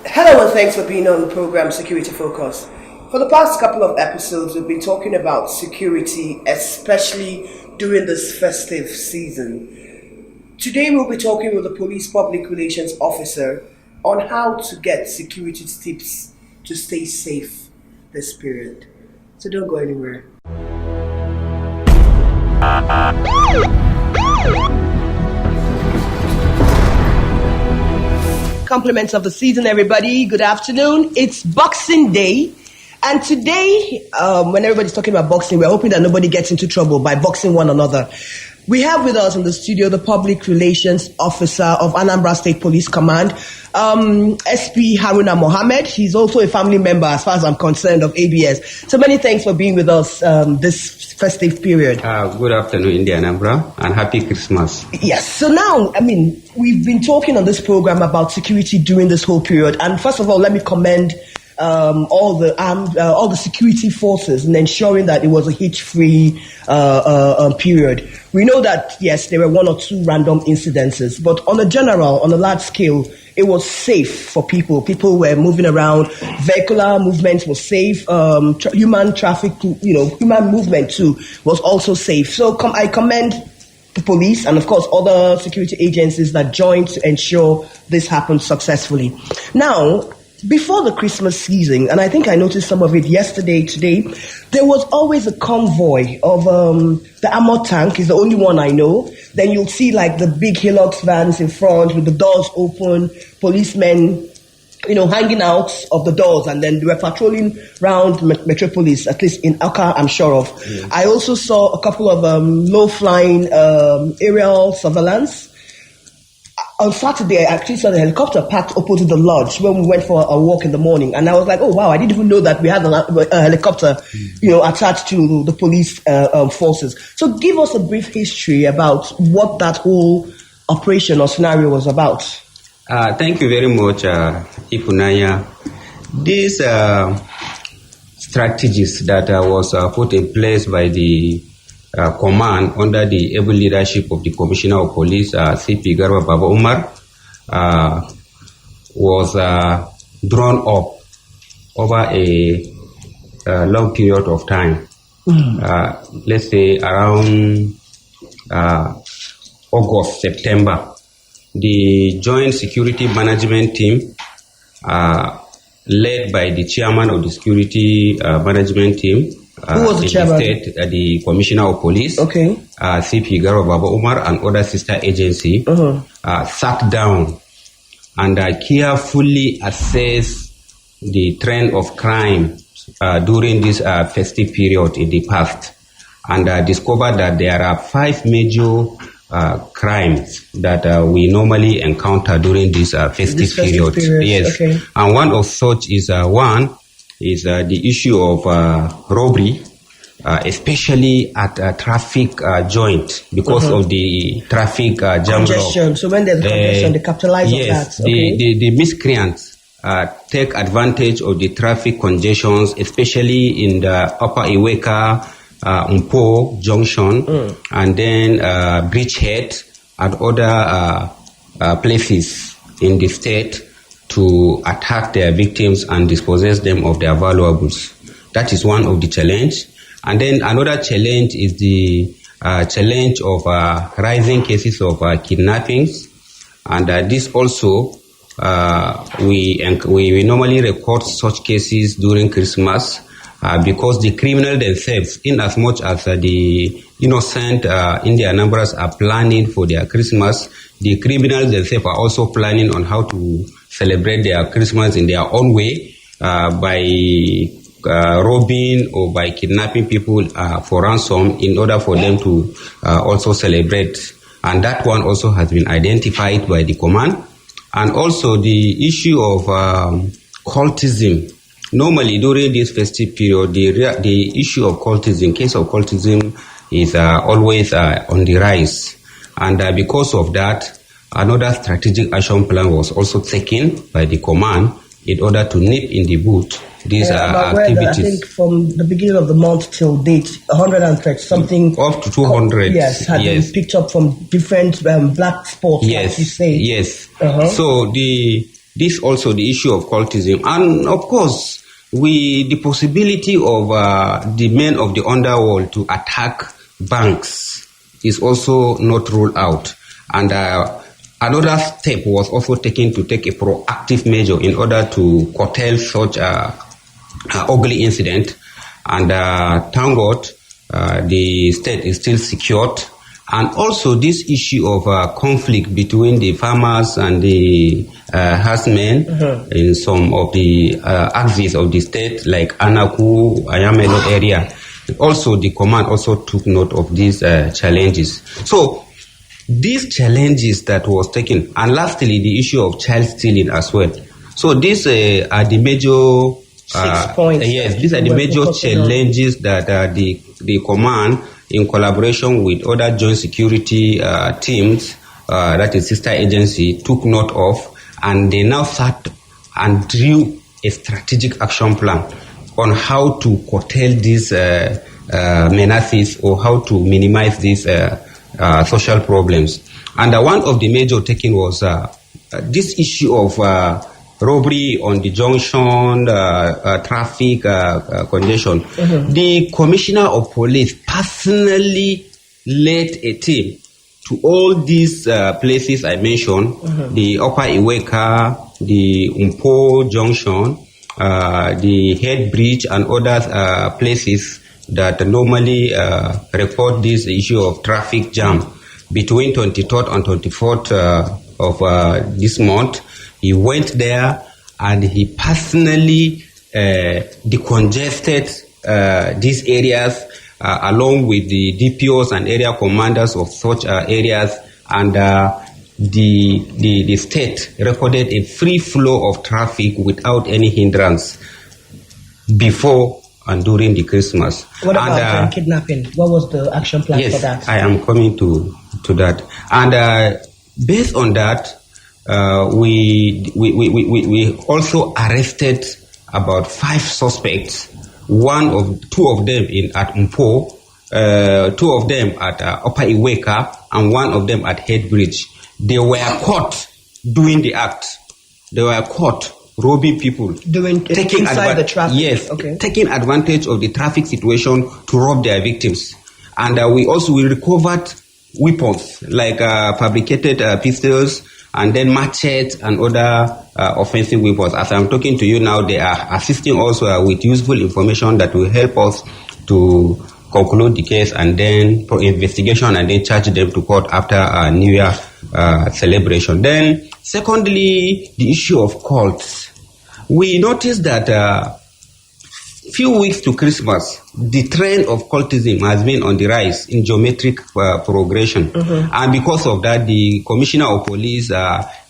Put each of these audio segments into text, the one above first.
Hello and thanks for being on the program Security Focus. For the past couple of episodes, we've been talking about security, especially during this festive season. Today, we'll be talking with the police public relations officer on how to get security tips to stay safe this period. So don't go anywhere. Compliments of the season, everybody. Good afternoon. It's Boxing Day. And today, when everybody's talking about boxing, we're hoping that nobody gets into trouble by boxing one another. We have with us in the studio the Public Relations Officer of Anambra State Police Command, SP Haruna Mohammed. He's also a family member, as far as I'm concerned, of ABS. So many thanks for being with us this festive period. Good afternoon, India Anambra, and happy Christmas. Yes. So now, we've been talking on this program about security during this whole period. And first of all, let me commend all the security forces in ensuring that it was a hitch-free period. We know that, yes, there were one or two random incidences, but on a large scale, it was safe for people. People were moving around. Vehicular movement was safe. Human movement too was also safe. So I commend the police and, of course, other security agencies that joined to ensure this happened successfully. Now, before the Christmas season, and I think I noticed some of it yesterday, today, there was always a convoy of the armored tank is the only one I know. Then you'll see like the big Hilux vans in front with the doors open, policemen, hanging out of the doors, and then they were patrolling around Metropolis, at least in Akka, I'm sure of. Mm. I also saw a couple of low-flying aerial surveillance. On Saturday, I actually saw the helicopter parked opposite the lodge when we went for a walk in the morning. And I was like, oh, wow, I didn't even know that we had a helicopter, attached to the police forces. So give us a brief history about what that whole operation or scenario was about. Thank you very much, Ifunanya. These strategies that was put in place by the command under the able leadership of the Commissioner of Police, CP Garba Baba Umar, was drawn up over a long period of time. Let's say around August, September. The Joint Security Management Team, led by the chairman of the Security Management Team, who was the chairman? State, the Commissioner of Police, okay. CP Garba Baba Umar, and other sister agency, sat down and carefully assessed the trend of crime during this festive period in the past, and discovered that there are 5 major crimes that we normally encounter during this festive period. Yes, okay. And one of such is the issue of robbery, especially at a traffic joint because of the traffic jam. Congestion. So when there's congestion, they capitalize on that. Okay. The miscreants take advantage of the traffic congestions, especially in the Upper Iweka, Mpo Junction, and then Bridgehead and other places in the state, to attack their victims and dispossess them of their valuables. That is one of the challenge. And then another challenge is the challenge of rising cases of kidnappings. And this also, we normally record such cases during Christmas because the criminal themselves, in as much as the innocent Indian Anambras are planning for their Christmas, the criminals themselves are also planning on how to celebrate their Christmas in their own way by robbing or by kidnapping people for ransom in order for them to also celebrate. And that one also has been identified by the command. And also the issue of cultism. Normally during this festive period, the issue of cultism, case of cultism is always on the rise. And because of that, another strategic action plan was also taken by the command in order to nip in the bud these activities. I think from the beginning of the month till date, 130 something. Up to 200. Had been picked up from different black spots, yes, like you say. Yes. So the This also the issue of cultism, and of course, the possibility of the men of the underworld to attack banks is also not ruled out. And another step was also taken to take a proactive measure in order to curtail such ugly incident. And thank God, the state is still secured. And also this issue of conflict between the farmers and the herdsmen in some of the axes of the state, like Anaku, Ayamelo area. Also, the command also took note of these challenges. So, these challenges that was taken, and lastly, the issue of child stealing as well. So, these are the major 6 points. Yes, these are the major challenges that the command, in collaboration with other joint security teams, that is sister agency, took note of, and they now sat and drew a strategic action plan on how to curtail these menaces or how to minimize these social problems. And one of the major taken was this issue of robbery on the junction, traffic congestion. The commissioner of police personally led a team to all these places I mentioned, the Upper Iweka, the Umpo Junction, the Head Bridge, and other places that normally record this issue of traffic jam. Between 23rd and 24th of this month, he went there and he personally decongested these areas along with the DPOs and area commanders of such areas, and the state recorded a free flow of traffic without any hindrance before and during the Christmas. What about kidnapping? What was the action plan for that? Yes, I am coming to that. And based on that, we also arrested about 5 suspects. Two of them at Mpo, 2 of them at Upper Iweka, and 1 of them at Head Bridge. They were caught doing the act. They were caught robbing people, taking inside the traffic. Yes, taking advantage of the traffic situation to rob their victims. And we recovered weapons like fabricated pistols, and then machetes and other offensive weapons. As I'm talking to you now, they are assisting also with useful information that will help us to conclude the case and then for investigation and then charge them to court after New Year celebration. Then, secondly, the issue of cults. We noticed that few weeks to Christmas, the trend of cultism has been on the rise in geometric progression. And because of that, the Commissioner of Police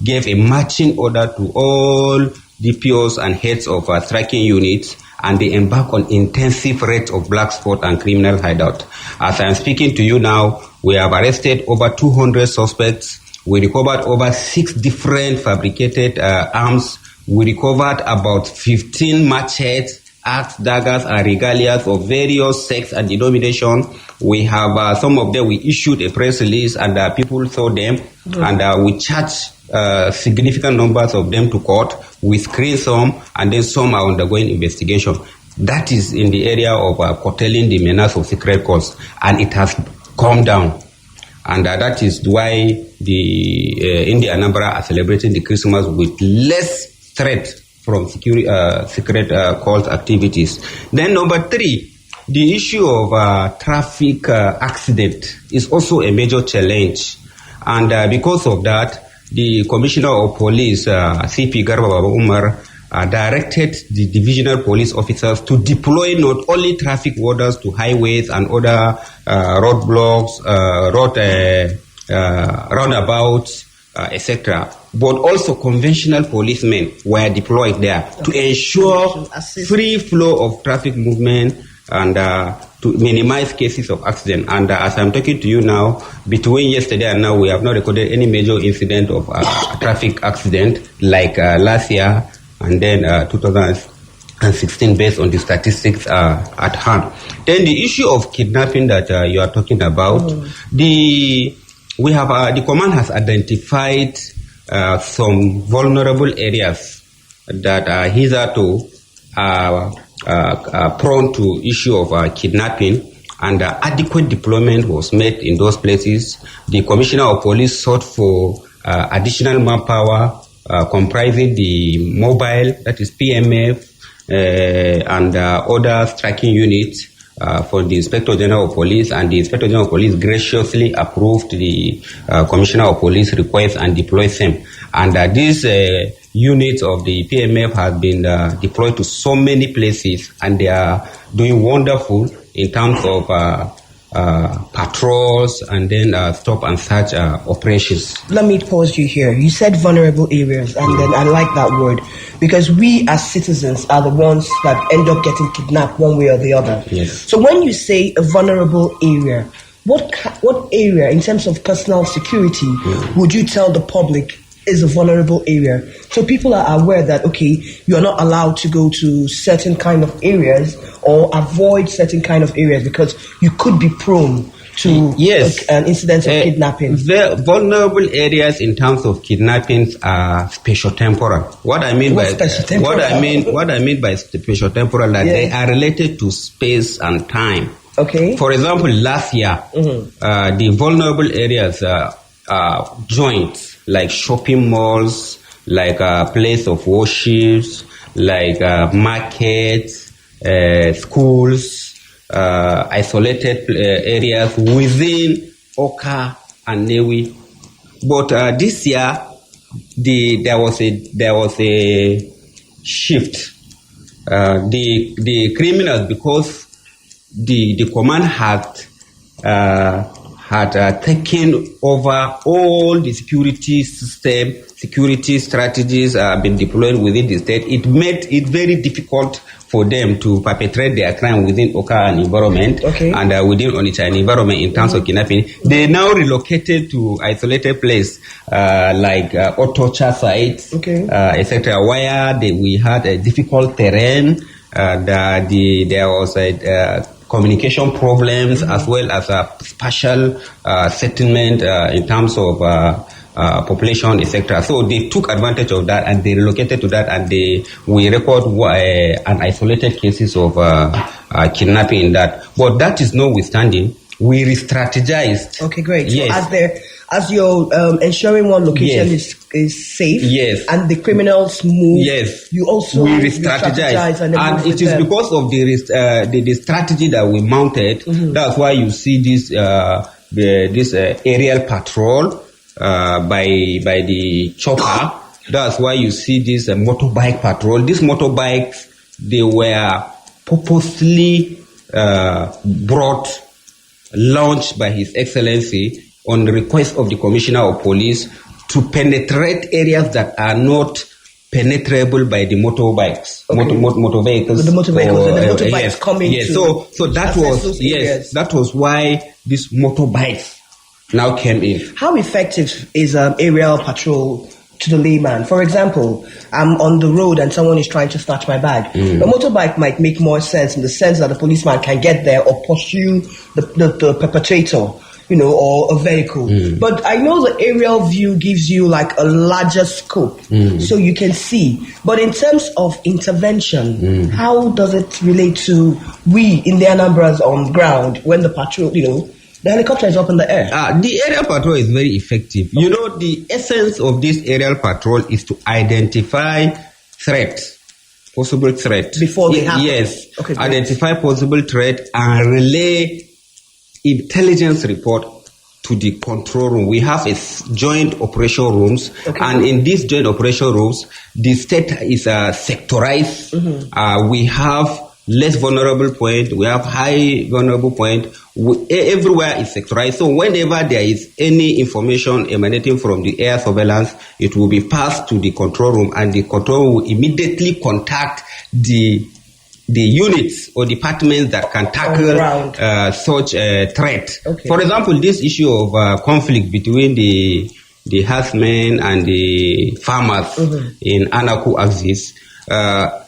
gave a marching order to all DPOs and heads of striking units, and they embark on intensive raids of black spot and criminal hideout. As I am speaking to you now, we have arrested over 200 suspects. We recovered over 6 different fabricated arms. We recovered about 15 machetes, axes, daggers, and regalias of various sects and denomination. We have some of them, we issued a press release and people saw them, and we charged significant numbers of them to court. We screened some, and then some are undergoing investigation. That is in the area of curtailing the menace of secret cults, and it has calmed down. And that is why in the Anambra are celebrating the Christmas with less threat from secret cult activities. Then number 3, the issue of traffic accident is also a major challenge. And because of that, the Commissioner of Police, CP Garba Baba Umar, directed the divisional police officers to deploy not only traffic warders to highways and other roadblocks, roundabouts, etc., but also conventional policemen were deployed there to ensure free flow of traffic movement and to minimize cases of accident. And as I'm talking to you now, between yesterday and now, we have not recorded any major incident of traffic accident like last year and then 2016 based on the statistics at hand. Then the issue of kidnapping that you are talking about, the command has identified some vulnerable areas that are hitherto prone to issue of kidnapping, and adequate deployment was made in those places. The Commissioner of Police sought for additional manpower comprising the mobile, that is PMF, and other striking units for the Inspector General of Police, and the Inspector General of Police graciously approved the Commissioner of Police request and deployed them. And these units of the PMF have been deployed to so many places, and they are doing wonderful in terms of patrols and then stop and search operations. Let me pause you here. You said vulnerable areas, and then I like that word, because we as citizens are the ones that end up getting kidnapped one way or the other. Yes. So when you say a vulnerable area, what area in terms of personal security would you tell the public is a vulnerable area, so people are aware that, okay, you are not allowed to go to certain kind of areas or avoid certain kind of areas because you could be prone to an incident of kidnapping? The vulnerable areas in terms of kidnappings are spatiotemporal. What I mean by spatiotemporal, that they are related to space and time. Okay. For example, last year, the vulnerable areas joints like shopping malls, like place of worship, like markets, schools, isolated areas within Oka and Newi. But this year, there was a shift. The criminals, because the command had taken over all the security system, security strategies been deployed within the state. It made it very difficult for them to perpetrate their crime within Oka and environment, and within Onitsha and environment in terms of kidnapping. They now relocated to isolated place like Otocha sites, etc., where we had a difficult terrain. There was a communication problems, as well as spatial settlement in terms of population, etc. So they took advantage of that and they relocated to that, and we record an isolated cases of kidnapping in that. But that is notwithstanding, we re-strategized. Okay, great. Yes. So as you're ensuring one location is safe, and the criminals move, you also re-strategize, and it is because of the strategy that we mounted. That's why you see this aerial patrol by the chopper. That's why you see this motorbike patrol. These motorbikes, they were purposely launched by His Excellency on the request of the Commissioner of Police to penetrate areas that are not penetrable by the motorbikes, motor vehicles. The motorbikes coming. Yes. So that was why these motorbikes now came in. How effective is aerial patrol to the layman? For example, I'm on the road and someone is trying to snatch my bag. A motorbike might make more sense in the sense that the policeman can get there or pursue the perpetrator, or a vehicle. But I know the aerial view gives you like a larger scope, so you can see. But in terms of intervention, how does it relate to we in the Anambras on ground when the patrol, the helicopter is up in the air? The aerial patrol is very effective. The essence of this aerial patrol is to identify possible threats. Before they happen? Yes. Okay, identify possible threat and relay intelligence report to the control room. We have a joint operation rooms, and in these joint operation rooms, the state is sectorized. We have less vulnerable point, we have high vulnerable point. Everywhere is sectorized. So whenever there is any information emanating from the air surveillance, it will be passed to the control room, and the control room will immediately contact the units or departments that can tackle such a threat. For example, this issue of conflict between the herdsmen and the farmers in Anaku axis,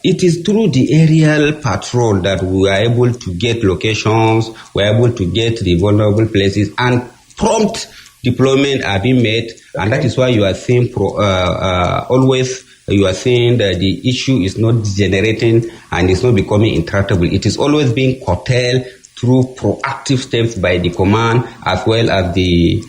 it is through the aerial patrol that we are able to get locations, we are able to get the vulnerable places and prompt deployment are being made, and that is why you are seeing always you are seeing that the issue is not degenerating and it's not becoming intractable. It is always being curtailed through proactive steps by the command as well as the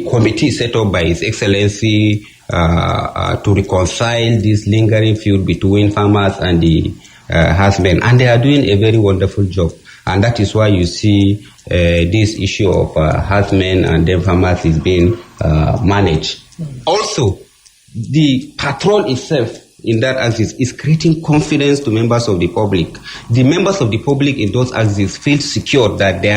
committee set up by His Excellency to reconcile this lingering feud between farmers and the herdsmen. And they are doing a very wonderful job. And that is why you see this issue of herdsmen and then farmers is being managed. Also, the patrol itself in that axis is creating confidence to members of the public. The members of the public in those axes feel secure that they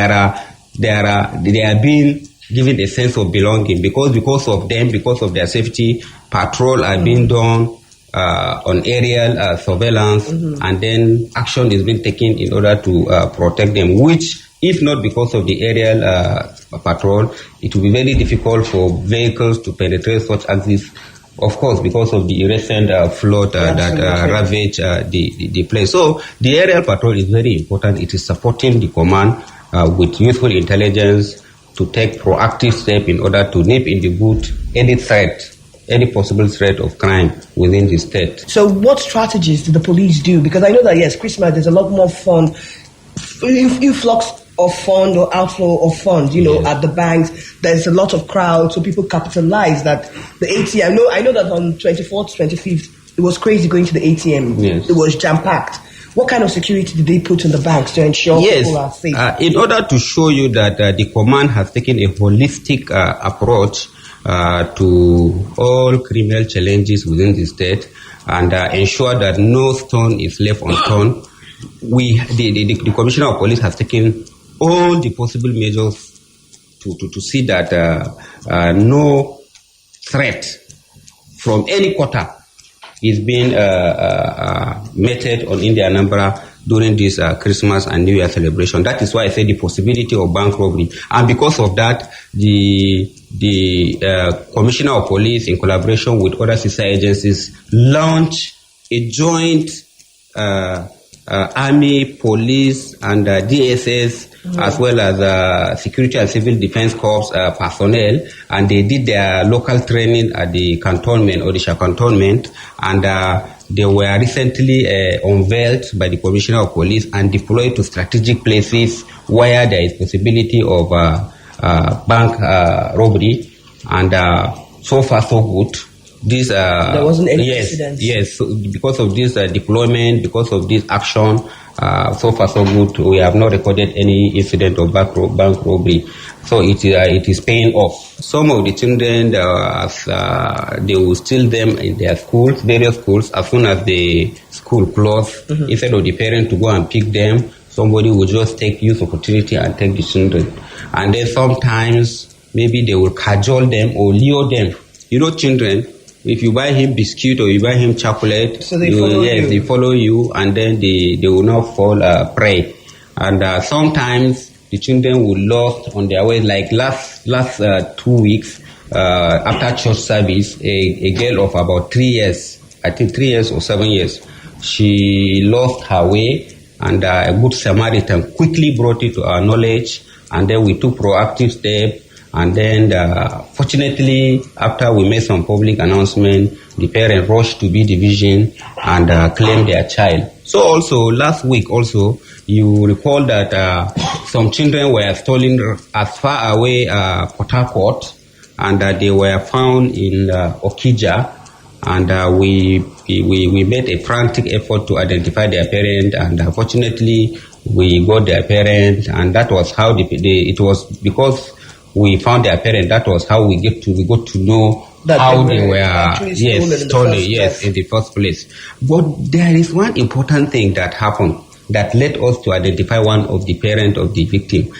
are being given a sense of belonging because of them, because of their safety. Patrol are being done on aerial surveillance, and then action is being taken in order to protect them, which, if not because of the aerial patrol, it will be very difficult for vehicles to penetrate such axes. Of course, because of the recent flood that ravaged the place. So the aerial patrol is very important. It is supporting the command with useful intelligence to take proactive steps in order to nip in the bud any possible threat of crime within the state. So what strategies do the police do? Because I know that, yes, Christmas, there's a lot more fun, influx of fund or outflow of funds, at the banks. There's a lot of crowd, so people capitalize that the ATM. I know that on 24th, 25th, it was crazy going to the ATM. Yes. It was jam-packed. What kind of security did they put in the banks to ensure people are safe? In order to show you that the command has taken a holistic approach to all criminal challenges within the state and ensure that no stone is left unturned, the Commissioner of Police has taken all the possible measures to see that no threat from any quarter is being meted on India Anambra during this Christmas and New Year celebration. That is why I say the possibility of bank robbery. And because of that, the Commissioner of Police, in collaboration with other sister agencies, launched a joint Army, Police, and DSS, as well as Security and Civil Defense Corps personnel, and they did their local training at the cantonment, Odisha cantonment, and they were recently unveiled by the Commissioner of Police and deployed to strategic places where there is possibility of bank robbery, and so far so good. There wasn't any incidents. Yes. So because of this deployment, because of this action, so far so good. We have not recorded any incident of bank robbery. So it is paying off. Some of the children, they will steal them in their schools, various schools. As soon as the school closed, instead of the parent to go and pick them, somebody will just use opportunity and take the children. And then sometimes maybe they will cajole them or lure them. Children, if you buy him biscuit or you buy him chocolate, so they follow you. They follow you, and then they will not fall prey. And sometimes the children will lost on their way. Like last 2 weeks after church service, a girl of about 3 years, I think 3 years or 7 years, she lost her way, and a good Samaritan quickly brought it to our knowledge, and then we took proactive steps. And then, fortunately, after we made some public announcement, the parent rushed to B Division and claimed their child. So also, last week also, you recall that some children were stolen as far away Port Harcourt, and they were found in Okija, and we made a frantic effort to identify their parent, and fortunately, we got their parent, and that was how it was because we found their parent. That was how we got to know that how they were stolen in the first place. But there is one important thing that happened that led us to identify one of the parents of the victim.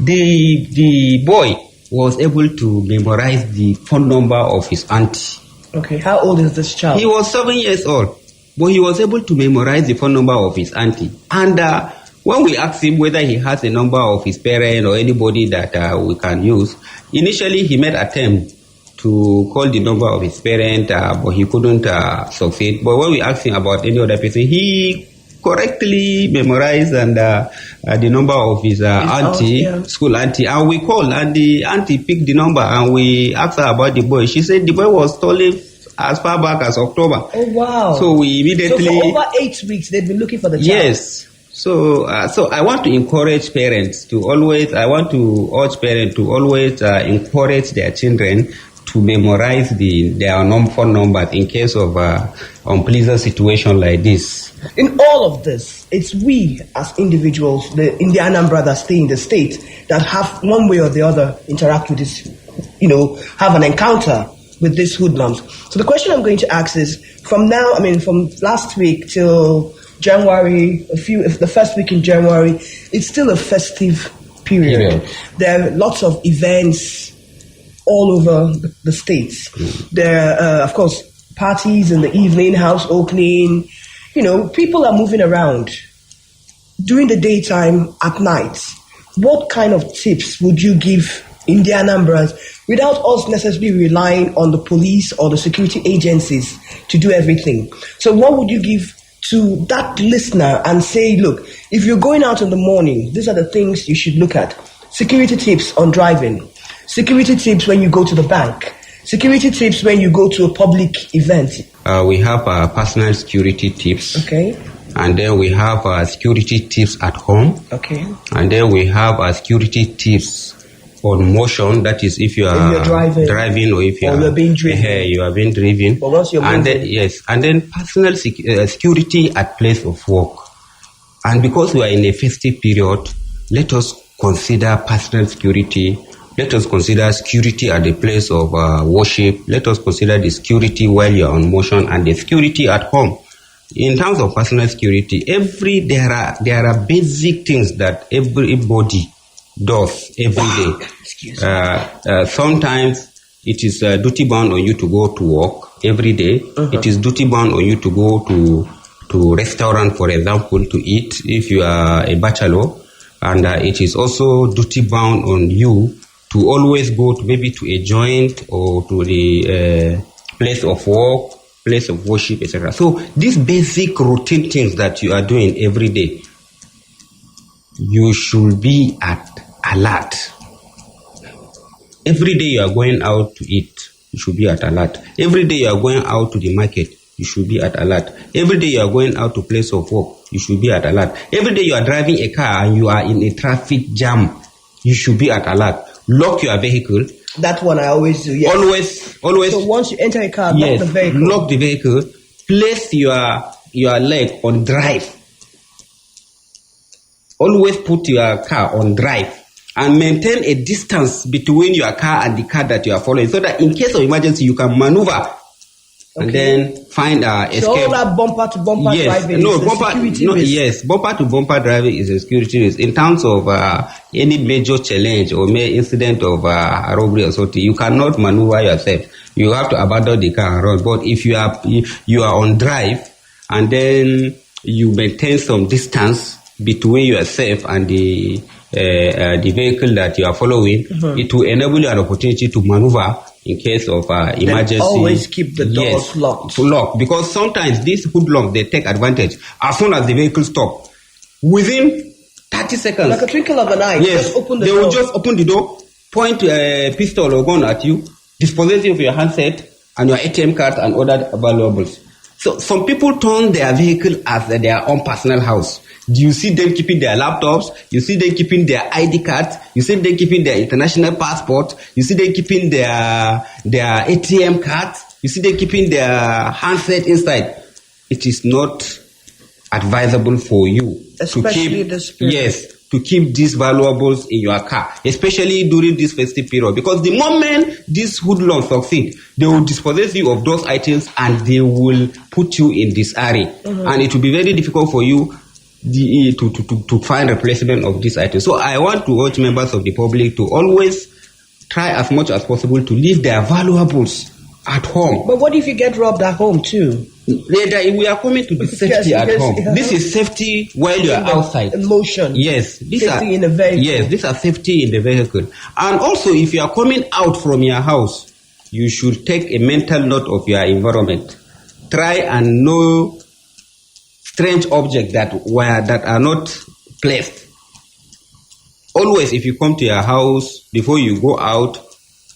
The boy was able to memorize the phone number of his auntie. Okay, how old is this child? He was 7 years old, but he was able to memorize the phone number of his auntie. And when we asked him whether he has a number of his parent or anybody that we can use, initially he made attempt to call the number of his parent, but he couldn't succeed. But when we asked him about any other person, he correctly memorized and the number of his school auntie, and we called, and the auntie picked the number, and we asked her about the boy. She said the boy was stolen as far back as October. Oh wow! So we immediately. So for over 8 weeks, they've been looking for the child. Yes. So I want to encourage parents to always. I want to urge parents to always encourage their children to memorize their phone numbers in case of unpleasant situation like this. In all of this, it's we as individuals, in the Anambra that stay in the state, that have one way or the other interact with this, have an encounter with these hoodlums. So the question I'm going to ask is, from last week till January, the first week in January, it's still a festive period. There are lots of events all over the states. There are, of course, parties in the evening, house opening. People are moving around during the daytime, at night. What kind of tips would you give in the Anambras without us necessarily relying on the police or the security agencies to do everything? So what would you give to that listener and say, look, if you're going out in the morning, these are the things you should look at. Security tips on driving. Security tips when you go to the bank. Security tips when you go to a public event. We have personal security tips. Okay. And then we have security tips at home. Okay. And then we have security tips on motion. That is, if you are driving or if you are being driven. You are being driven. But once you're moving. And then personal security at place of work. And because we are in a festive period, let us consider personal security. Let us consider security at the place of worship. Let us consider the security while you are on motion and the security at home. In terms of personal security, there are basic things that everybody does every day. Excuse me. Sometimes it is duty bound on you to go to work every day. It is duty bound on you to go to restaurant, for example, to eat if you are a bachelor. And it is also duty bound on you to always go to maybe to a joint or to the place of work, place of worship, etc. So these basic routine things that you are doing every day, you should be at alert. Every day you are going out to eat, you should be at alert. Every day you are going out to the market, you should be at alert. Every day you are going out to place of work, you should be at alert. Every day you are driving a car and you are in a traffic jam, you should be at alert. Lock your vehicle. That one I always do, yes. Always. So once you enter a car, yes, lock the vehicle. Lock the vehicle. Place your leg on drive. Always put your car on drive. And maintain a distance between your car and the car that you are following, so that in case of emergency, you can maneuver and then find escape. So all that bumper to bumper driving is a security risk. Yes, bumper to bumper driving is a security risk. In terms of any major challenge or incident of robbery or something, you cannot maneuver yourself. You have to abandon the car and run. But if you are on drive and then you maintain some distance between yourself and the vehicle that you are following, it will enable you an opportunity to maneuver in case of emergency. Then always keep the doors locked. Because sometimes these hoodlums, they take advantage. As soon as the vehicle stops, within 30 seconds, like a twinkle of an eye, yes, they will just open the door, point a pistol or gun at you, dispossess you of your handset and your ATM card and other valuables. So some people turn their vehicle as their own personal house. You see them keeping their laptops, you see them keeping their ID cards, you see them keeping their international passport, you see them keeping their ATM cards, you see them keeping their handset inside. It is not advisable for you especially to keep these valuables in your car, especially during this festive period. Because the moment these hoodlums succeed, they will dispossess you of those items and they will put you in disarray. And it will be very difficult for you to find replacement of these items. So I want to urge members of the public to always try as much as possible to leave their valuables at home. But what if you get robbed at home too? We are coming to the safety at home. This is safety while you are outside. Motion. Yes. Safety in the vehicle. Yes, these are safety in the vehicle. And also, if you are coming out from your house, you should take a mental note of your environment. Try and strange objects that are not placed. Always, if you come to your house, before you go out,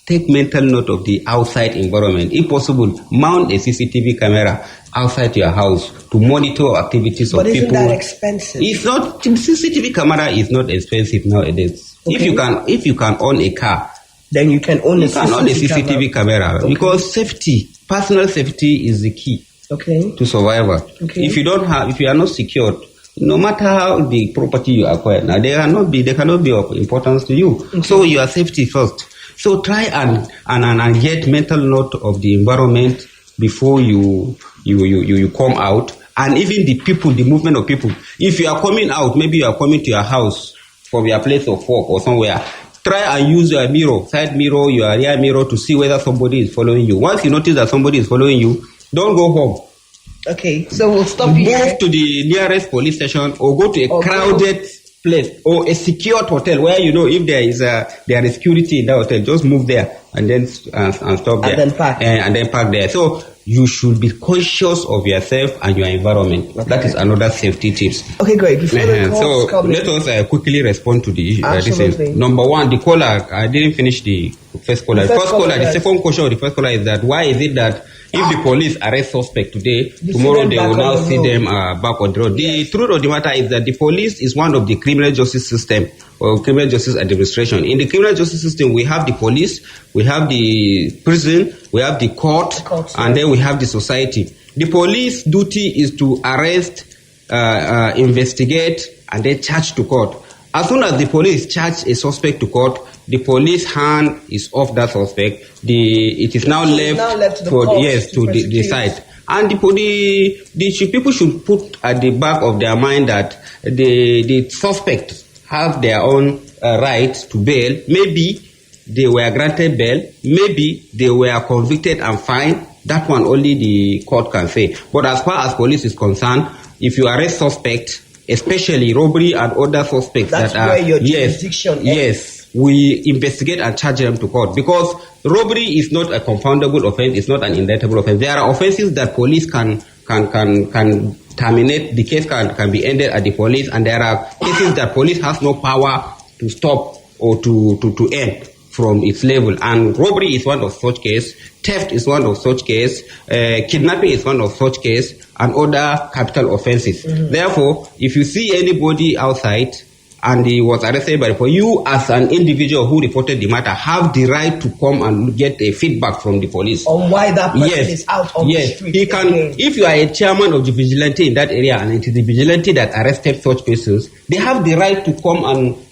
take mental note of the outside environment. If possible, mount a CCTV camera outside your house to monitor activities of people. But isn't that expensive? It's not. CCTV camera is not expensive nowadays. Okay. If you can own a car, then you can own a CCTV camera. Okay. Because personal safety is the key to survival. Okay. If you are not secured, no matter how the property you acquire, now they cannot be of importance to you. Okay. So your safety first. So try and get mental note of the environment before you come out, and even the people, the movement of people. If you are coming out, maybe you are coming to your house from your place of work or somewhere, try and use your mirror, side mirror, your rear mirror to see whether somebody is following you. Once you notice that somebody is following you, don't go home. Okay, so we'll stop here. Move to the nearest police station or go to a crowded place or a secured hotel where you know if there is security in that hotel. Just move there and then and stop there. And then park there. So you should be conscious of yourself and your environment. Okay. That is another safety tips. Okay, great. Before the calls come let us quickly respond to the issue. Absolutely. Number one, the caller. I didn't finish the first caller. The second question of the first caller is that why is it that if the police arrest suspect today, tomorrow they will now see them back on the road? The truth of the matter is that the police is one of the criminal justice system or criminal justice administration. In the criminal justice system, we have the police, we have the prison, we have the court, and then we have the society. The police duty is to arrest, investigate, and then charge to court. As soon as the police charge a suspect to court, the police hand is off that suspect. It is now left to decide. And the people should put at the back of their mind that the suspect have their own right to bail. Maybe they were granted bail. Maybe they were convicted and fined. That one only the court can say. But as far as police is concerned, if you arrest suspect, especially robbery and other suspects that's that are where your jurisdiction ends. Yes, we investigate and charge them to court, because robbery is not a confoundable offense. It's not an indictable offense. There are offenses that police can terminate. The case can be ended at the police, and there are cases that police has no power to stop or to end from its level. And robbery is one of such case. Theft is one of such case. Kidnapping is one of such case, and other capital offenses. Mm-hmm. Therefore, if you see anybody outside and he was arrested by the police, you as an individual who reported the matter have the right to come and get a feedback from the police on why that person is out on the street. He can. If you are a chairman of the vigilante in that area and it is the vigilante that arrested such persons, they have the right to come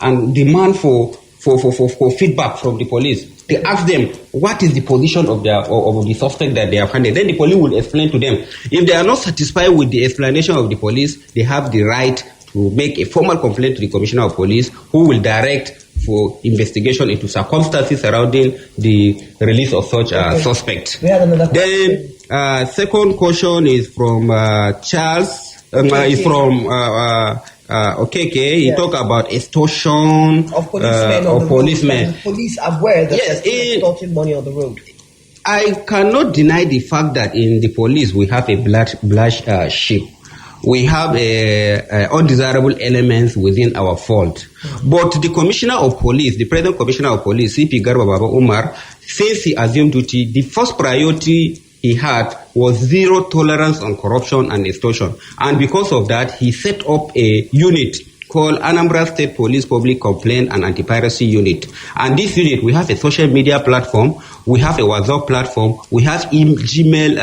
and demand for feedback from the police. They ask them what is the position of the suspect that they have handled. Then the police will explain to them. If they are not satisfied with the explanation of the police, they have the right to make a formal complaint to the Commissioner of Police, who will direct for investigation into circumstances surrounding the release of such suspect. We have another question. Then second question is from Charles. Is from He talk about extortion of policemen. Police are aware that they're extorting money on the road. I cannot deny the fact that in the police we have a black sheep. We have undesirable elements within our fold. But the Commissioner of Police, the present Commissioner of Police, CP Garba Baba Umar, since he assumed duty, the first priority he had was zero tolerance on corruption and extortion. And because of that, he set up a unit called Anambra State Police Public Complaint and Anti-Piracy Unit. And this unit, we have a social media platform, we have a WhatsApp platform, we have Gmail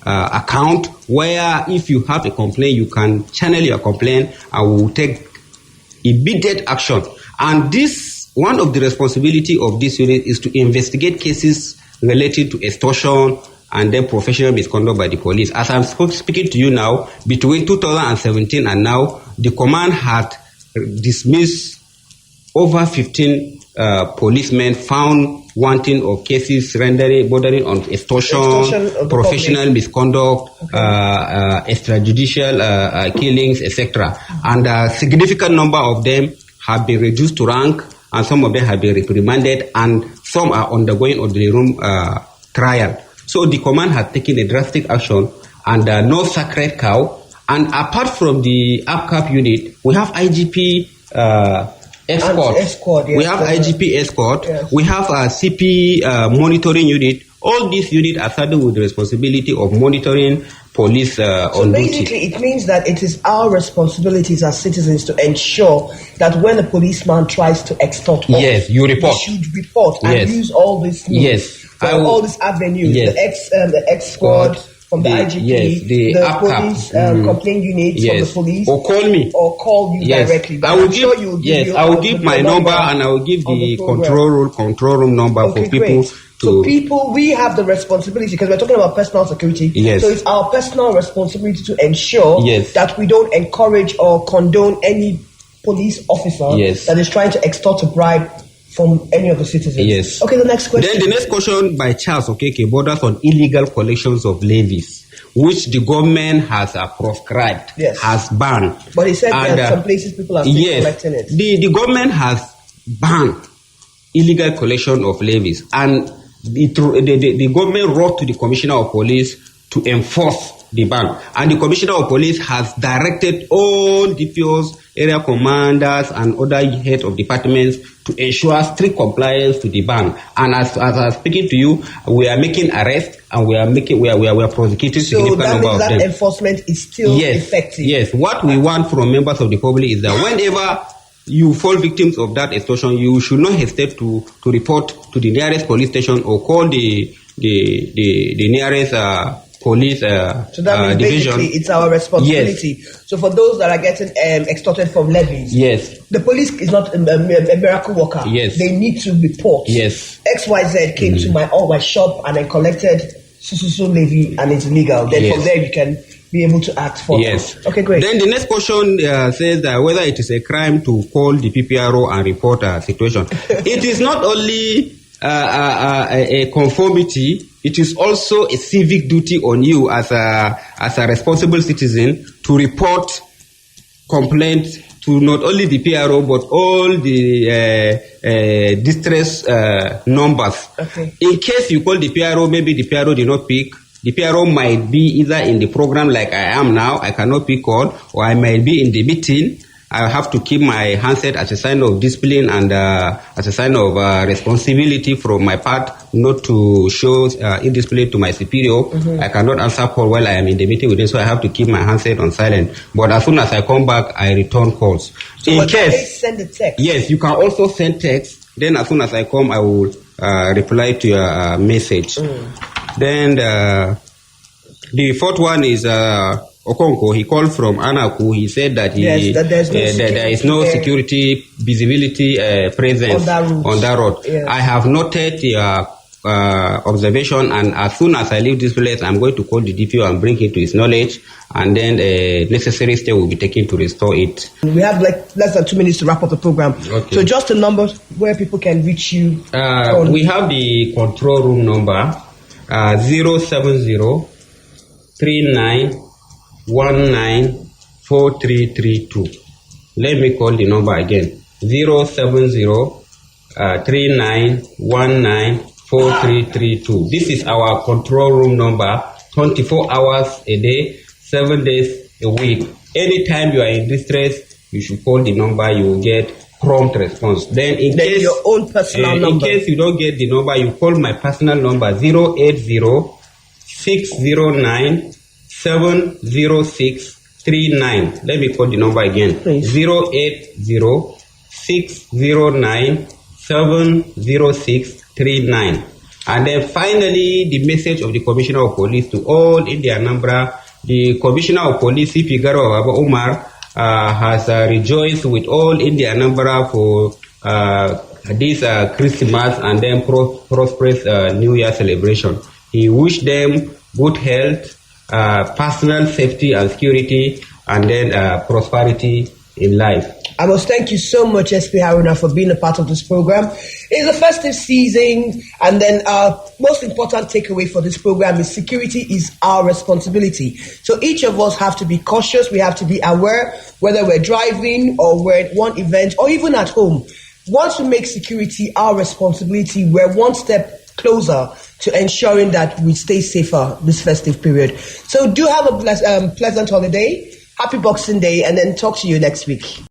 account where if you have a complaint, you can channel your complaint and we will take immediate action. And this, one of the responsibility of this unit is to investigate cases related to extortion and then professional misconduct by the police. As I'm speaking to you now, between 2017 and now, the command had dismissed over 15 policemen found wanting of cases bordering on extortion professional misconduct, extrajudicial killings, etc. And a significant number of them have been reduced to rank, and some of them have been reprimanded, and some are undergoing ordinary room trial. So the command has taken a drastic action, and no sacred cow. And apart from the APCAP unit, we have IGP escort. Yes, we have IGP escort. Yes. We have a CP monitoring unit. All these units are saddled with the responsibility of monitoring police on duty. So basically, it means that it is our responsibilities as citizens to ensure that when a policeman tries to extort us, you report. We should report and use all these means, all these avenues, the X squad from the IGP, the police complaint unit from the police, or call me, directly. But I will give my number and I will give the control room number for people. Great. So people, we have the responsibility, because we're talking about personal security. Yes. So it's our personal responsibility to ensure yes. that we don't encourage or condone any police officer yes. that is trying to extort a bribe from any of the citizens. Yes. Okay, the next question. Then the next question by Charles Okeke borders on illegal collections of levies, which the government has proscribed, has banned. But he said there are some places people are still collecting it. The government has banned illegal collection of levies, and the government wrote to the Commissioner of Police to enforce the ban. And the Commissioner of Police has directed all DPOs, area commanders, and other heads of departments to ensure strict compliance to the ban. And as I'm speaking to you, we are making arrests and we are prosecuting significant number of them. So that means that enforcement is still effective. Yes. What we want from members of the public is that whenever you fall victims of that extortion, you should not hesitate to report to the nearest police station or call the nearest police so that means division. Basically it's our responsibility. Yes. So for those that are getting extorted from levies, the police is not a miracle worker. Yes. They need to report. Yes. XYZ came to my shop and then collected so levy and it's illegal. Then from there you can be able to act for them. Okay, great. Then the next question says that whether it is a crime to call the PPRO and report a situation. It is not only a conformity, it is also a civic duty on you as a responsible citizen to report complaints to not only the PRO but all the distress numbers. Okay. In case you call the PRO, maybe the PRO did not pick. The PRO might be either in the program like I am now, I cannot pick call, or I might be in the meeting. I have to keep my handset as a sign of discipline and as a sign of responsibility from my part, not to show indiscipline to my superior. I cannot answer call while I am in the meeting with them, so I have to keep my handset on silent. But as soon as I come back, I return calls. So in case, send a text. Yes, you can also send text. Then as soon as I come, I will reply to your message. Then the fourth one is Okonko. He called from Anaku. He said that there is no security visibility presence on that road. Yes. I have noted your observation, and as soon as I leave this place, I'm going to call the DPO and bring him to his knowledge, and then necessary step will be taken to restore it. We have like less than 2 minutes to wrap up the program. Okay. So just a number where people can reach you. We have the control room number 070 39194332. Let me call the number again. 070 39194332. This is our control room number, 24 hours a day, 7 days a week. Anytime you are in distress, you should call the number, you will get prompt response. Then in case your own personal number. In case you don't get the number, you call my personal number 080 609 70639. Let me call the number again. Please. 080 609 70639. And then finally, the message of the Commissioner of Police to all in the Anambra. The Commissioner of Police, CP Garo Baba Umar, has rejoiced with all in the Anambra for this Christmas and then prosperous New Year celebration. He wished them good health, personal safety and security, and then prosperity in life. I must thank you so much, SP Haruna, for being a part of this program. It's a festive season, and then our most important takeaway for this program is security is our responsibility. So each of us have to be cautious. We have to be aware, whether we're driving or we're at one event or even at home. Once we make security our responsibility, we're one step closer to ensuring that we stay safer this festive period. So do have a pleasant holiday. Happy Boxing Day, and then talk to you next week.